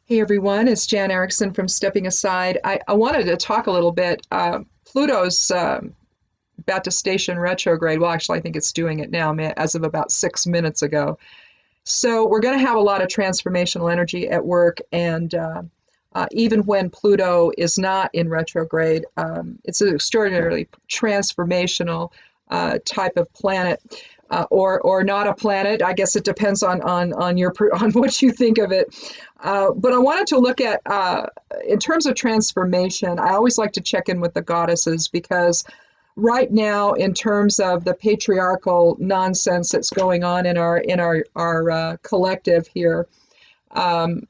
Hey everyone, it's Jan Erickson from Stepping Aside. I wanted to talk a little bit. Pluto's about to station retrograde. Well, actually, I think it's doing it now, as of about 6 minutes ago. So we're going to have a lot of transformational energy at work, and even when Pluto is not in retrograde, it's an extraordinarily transformational type of planet. Or not a planet. I guess it depends on your on what you think of it. But I wanted to look at in terms of transformation. I always like to check in with the goddesses because right now, in terms of the patriarchal nonsense that's going on in our collective here, um,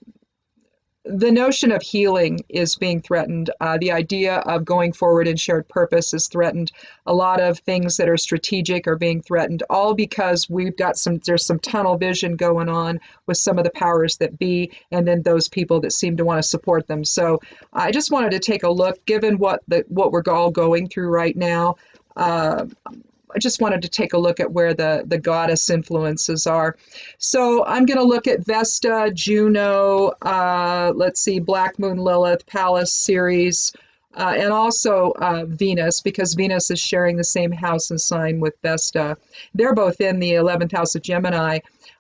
the notion of healing is being threatened. The idea of going forward in shared purpose is threatened. A lot of things that are strategic are being threatened, all because there's some tunnel vision going on with some of the powers that be, and then those people that seem to want to support them. So I just wanted to take a look, given what we're all going through right now. Uh, I just wanted to take a look at where the goddess influences are. So I'm going to look at Vesta, Juno, let's see, Black Moon, Lilith, Pallas, Ceres, and also Venus, because Venus is sharing the same house and sign with Vesta. They're both in the 11th house of Gemini.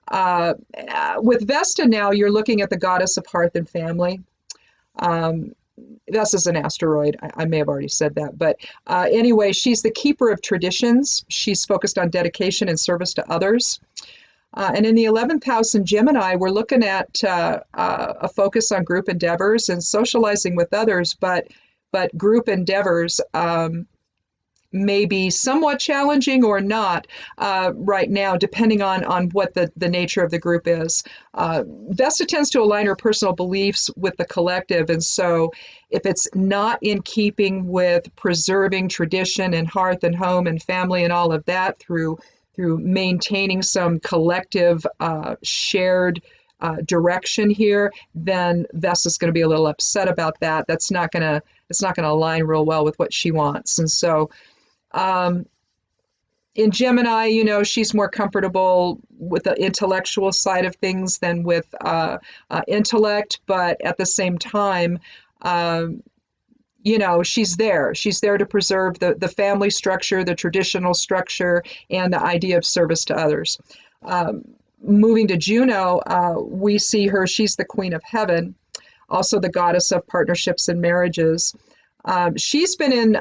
Uh, with Vesta now, you're looking at the goddess of hearth and family. Um, this is an asteroid. I may have already said that. But anyway, she's the keeper of traditions. She's focused on dedication and service to others. And in the 11th house in Gemini, we're looking at a focus on group endeavors and socializing with others, but group endeavors may be somewhat challenging or not right now, depending on what the nature of the group is. Vesta tends to align her personal beliefs with the collective, and so if it's not in keeping with preserving tradition and hearth and home and family and all of that through maintaining some collective shared direction here, then Vesta's going to be a little upset about that. It's not going to align real well with what she wants, and so. Um, in Gemini, she's more comfortable with the intellectual side of things than with intellect, but at the same time, um, she's there. She's there to preserve the family structure, the traditional structure, and the idea of service to others. Um, Moving to Juno, we see her, she's the queen of heaven, also the goddess of partnerships and marriages. She's been in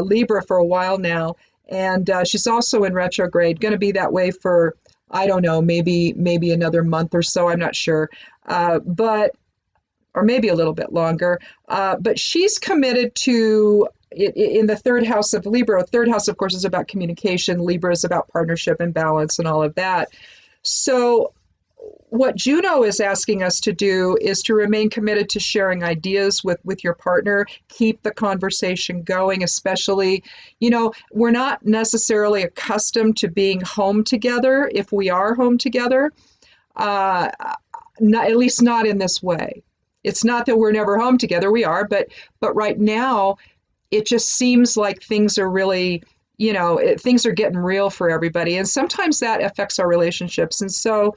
Libra for a while now, and she's also in retrograde. Going to be that way for, I don't know, maybe another month or so. I'm not sure, but or maybe a little bit longer. But she's committed to in the third house of Libra. Third house, of course, is about communication. Libra is about partnership and balance and all of that. So what Juno is asking us to do is to remain committed to sharing ideas with your partner, keep the conversation going, especially, we're not necessarily accustomed to being home together if we are home together, not, at least not in this way. It's not that we're never home together, we are, but right now it just seems like things are really, things are getting real for everybody. And sometimes that affects our relationships. And so,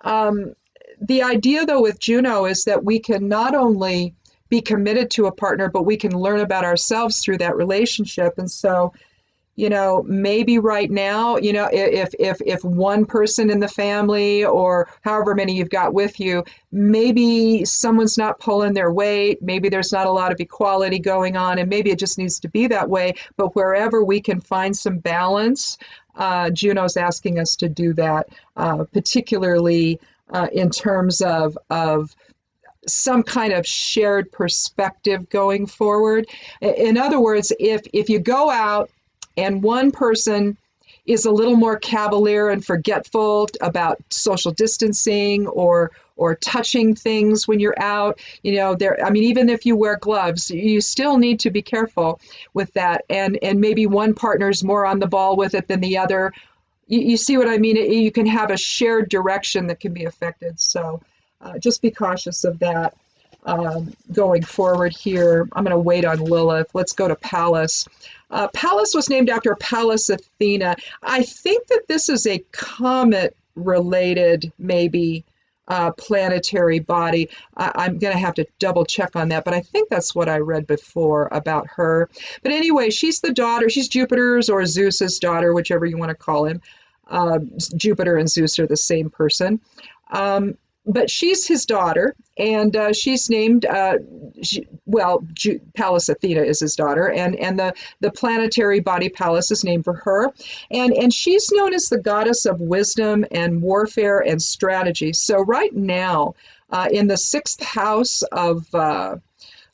um, the idea, though, with Juno is that we can not only be committed to a partner, but we can learn about ourselves through that relationship. And so, maybe right now, if one person in the family or however many you've got with you, maybe someone's not pulling their weight, maybe there's not a lot of equality going on, and maybe it just needs to be that way. But wherever we can find some balance, Juno's asking us to do that, particularly in terms of some kind of shared perspective going forward. In other words, if you go out and one person is a little more cavalier and forgetful about social distancing or touching things when you're out, there, I mean, even if you wear gloves, you still need to be careful with that. And maybe one partner's more on the ball with it than the other. You see what I mean? You can have a shared direction that can be affected. So just be cautious of that. Going forward here, I'm going to wait on Lilith. Let's go to Pallas. Pallas was named after Pallas Athena. I think that this is a comet related, maybe, planetary body. I'm going to have to double check on that, but I think that's what I read before about her. But anyway, she's the daughter, she's Jupiter's or Zeus's daughter, whichever you want to call him. Jupiter and Zeus are the same person. But she's his daughter, and she's named, Pallas Athena is his daughter, and the planetary body Pallas is named for her. And she's known as the goddess of wisdom and warfare and strategy. So right now, in the sixth house of,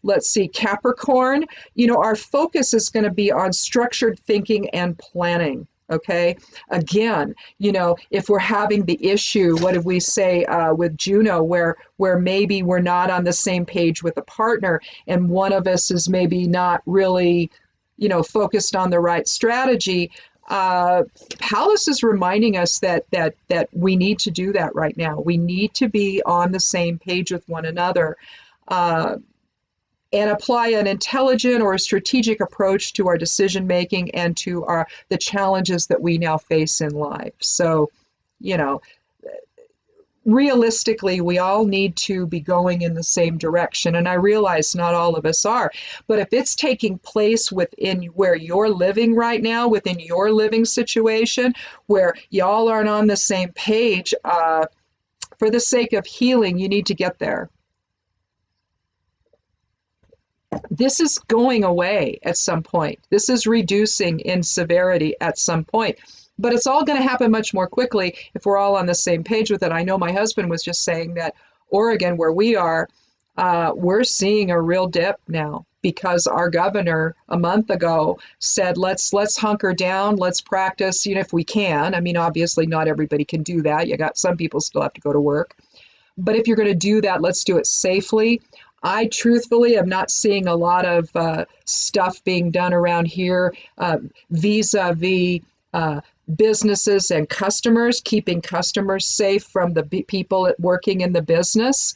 let's see, Capricorn, our focus is going to be on structured thinking and planning. Okay. Again, if we're having the issue, what did we say with Juno, where maybe we're not on the same page with a partner, and one of us is maybe not really, focused on the right strategy. Pallas is reminding us that we need to do that right now. We need to be on the same page with one another. And apply an intelligent or a strategic approach to our decision making and to the challenges that we now face in life. So, realistically, we all need to be going in the same direction. And I realize not all of us are, but if it's taking place within where you're living right now, within your living situation, where y'all aren't on the same page, for the sake of healing, you need to get there. This is going away at some point. This is reducing in severity at some point. But it's all going to happen much more quickly if we're all on the same page with it. I know my husband was just saying that Oregon, where we are, we're seeing a real dip now because our governor a month ago said, let's hunker down, let's practice, if we can. I mean, obviously not everybody can do that. You got some people still have to go to work. But if you're going to do that, let's do it safely. I truthfully am not seeing a lot of stuff being done around here vis-a-vis businesses and customers, keeping customers safe from the people working in the business.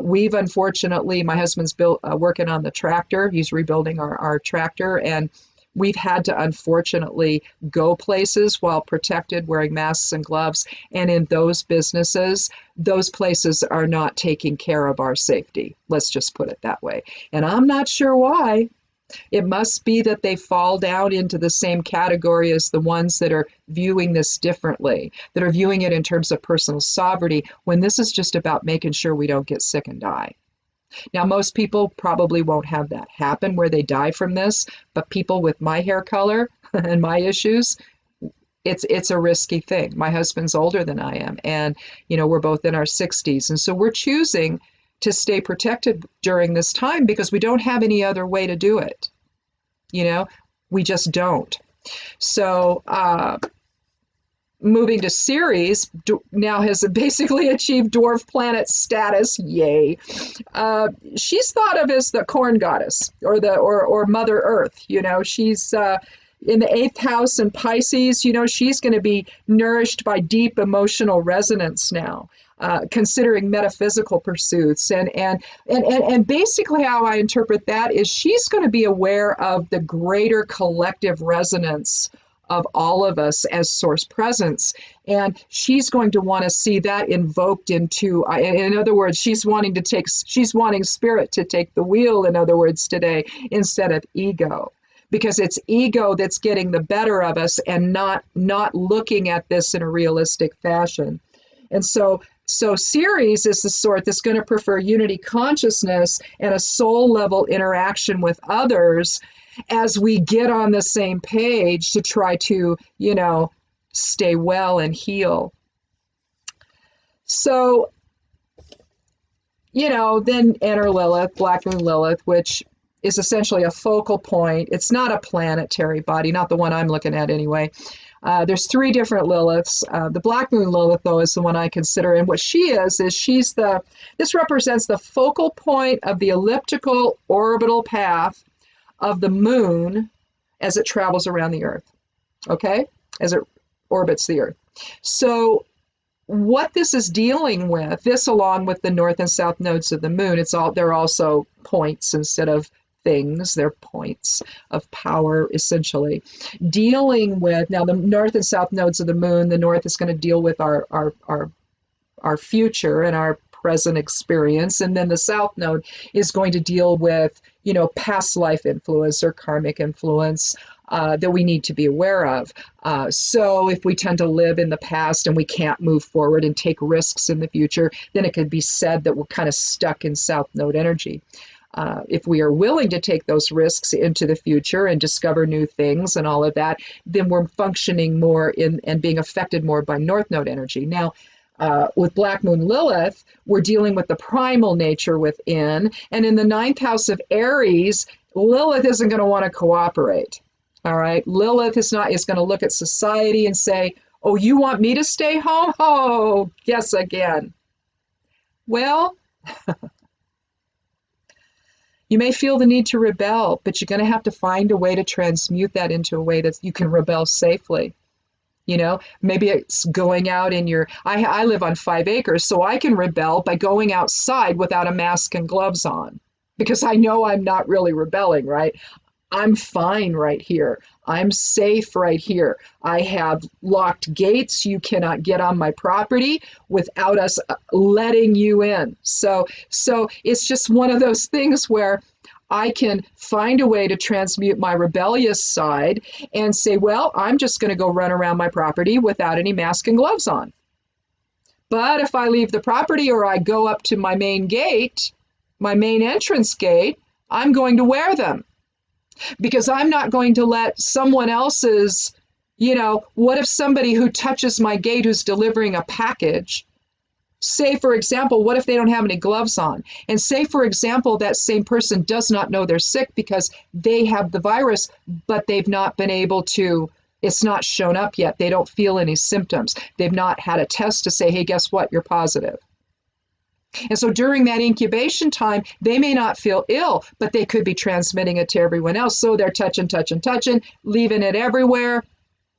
We've unfortunately, my husband's working on the tractor. He's rebuilding our tractor, and we've had to unfortunately go places while protected, wearing masks and gloves. And in those businesses, those places are not taking care of our safety. Let's just put it that way. And I'm not sure why. It must be that they fall down into the same category as the ones that are viewing this differently, that are viewing it in terms of personal sovereignty, when this is just about making sure we don't get sick and die. Now, most people probably won't have that happen where they die from this, but people with my hair color and my issues, it's a risky thing. My husband's older than I am, and we're both in our 60s, and so we're choosing to stay protected during this time because we don't have any other way to do it. We just don't. So moving to Ceres now has basically achieved dwarf planet status. Yay. She's thought of as the corn goddess or Mother Earth. She's in the 8th house in Pisces. She's going to be nourished by deep emotional resonance now. Considering metaphysical pursuits, and basically how I interpret that is she's going to be aware of the greater collective resonance of all of us as source presence, and she's going to want to see that invoked into, in other words, she's wanting spirit to take the wheel, in other words, today, instead of ego, because it's ego that's getting the better of us and not looking at this in a realistic fashion. And so Ceres is the sort that's going to prefer unity consciousness and a soul level interaction with others as we get on the same page to try to, stay well and heal. So, then enter Lilith, Black Moon Lilith, which is essentially a focal point. It's not a planetary body, not the one I'm looking at anyway. There's 3 different Liliths. The Black Moon Lilith, though, is the one I consider. And what she is this represents the focal point of the elliptical orbital path of the moon as it travels around the Earth, okay? As it orbits the Earth. So what this is dealing with, this along with the north and south nodes of the moon, they're also points instead of things. They're points of power, essentially. Dealing with, now the north and south nodes of the moon, the north is going to deal with our our future and our present experience. And then the south node is going to deal with, past life influence or karmic influence that we need to be aware of. So if we tend to live in the past and we can't move forward and take risks in the future, then it could be said that we're kind of stuck in south node energy. If we are willing to take those risks into the future and discover new things and all of that, then we're functioning more in and being affected more by north node energy. Now, with Black Moon Lilith, we're dealing with the primal nature within, and in the ninth house of Aries, Lilith isn't going to want to cooperate. All right, Lilith is going to look at society and say, "Oh, you want me to stay home? Oh, guess again." Well, you may feel the need to rebel, but you're going to have to find a way to transmute that into a way that you can rebel safely. Maybe it's going out in I live on 5 acres, so I can rebel by going outside without a mask and gloves on because I know I'm not really rebelling, right? I'm fine right here. I'm safe right here. I have locked gates. You cannot get on my property without us letting you in. So it's just one of those things where I can find a way to transmute my rebellious side and say, well, I'm just going to go run around my property without any mask and gloves on. But if I leave the property or I go up to my main gate, my main entrance gate, I'm going to wear them because I'm not going to let someone else's, what if somebody who touches my gate who's delivering a package, say, for example, what if they don't have any gloves on? And say, for example, that same person does not know they're sick because they have the virus, but they've not been able to, it's not shown up yet. They don't feel any symptoms. They've not had a test to say, hey, guess what? You're positive. And so during that incubation time, they may not feel ill, but they could be transmitting it to everyone else. So they're touching, leaving it everywhere.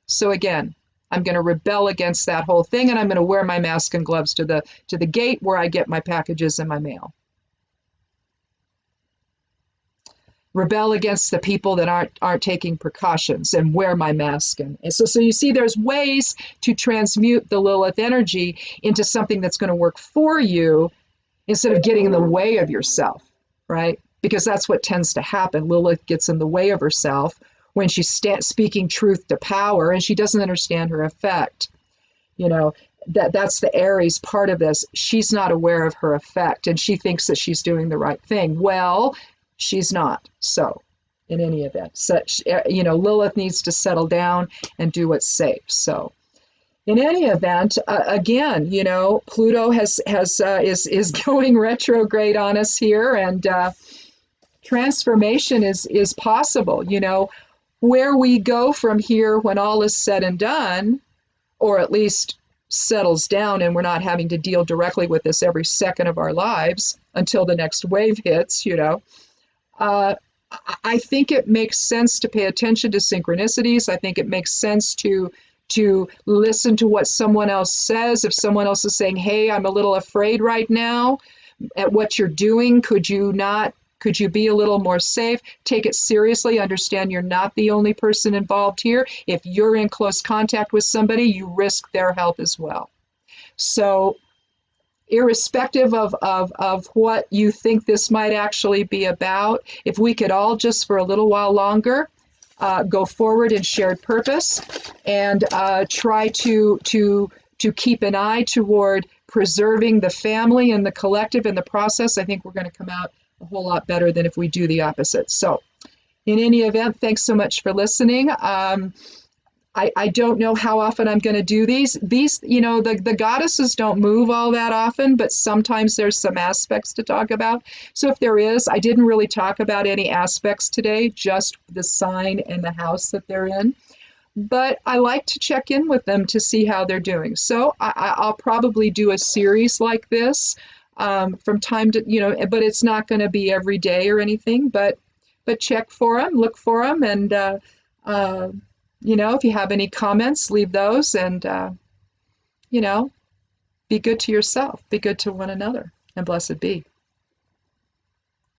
So again, I'm going to rebel against that whole thing, and I'm going to wear my mask and gloves to the gate where I get my packages and my mail. Rebel against the people that aren't taking precautions and wear my mask. And so you see, there's ways to transmute the Lilith energy into something that's going to work for you instead of getting in the way of yourself, right? Because that's what tends to happen. Lilith gets in the way of herself when she's speaking truth to power and she doesn't understand her effect. That's the Aries part of this. She's not aware of her effect and she thinks that she's doing the right thing. Well, she's not. So in any event, Lilith needs to settle down and do what's safe. So in any event, again, Pluto is going retrograde on us here, and transformation is possible. Where we go from here when all is said and done, or at least settles down and we're not having to deal directly with this every second of our lives until the next wave hits, I think it makes sense to pay attention to synchronicities. I think it makes sense to listen to what someone else says. If someone else is saying, hey, I'm a little afraid right now at what you're doing, could you be a little more safe? Take it seriously. Understand you're not the only person involved here. If you're in close contact with somebody, you risk their health as well. So irrespective of what you think this might actually be about, if we could all just for a little while longer go forward in shared purpose and try to keep an eye toward preserving the family and the collective in the process, I think we're going to come out a whole lot better than if we do the opposite. So in any event, thanks so much for listening. I don't know how often I'm going to do these. The goddesses don't move all that often, but sometimes there's some aspects to talk about. So if there is, I didn't really talk about any aspects today, just the sign and the house that they're in. But I like to check in with them to see how they're doing. So I'll probably do a series like this from time to, but it's not going to be every day or anything, but check for them, look for them, and, if you have any comments, leave those, and, be good to yourself, be good to one another, and blessed be.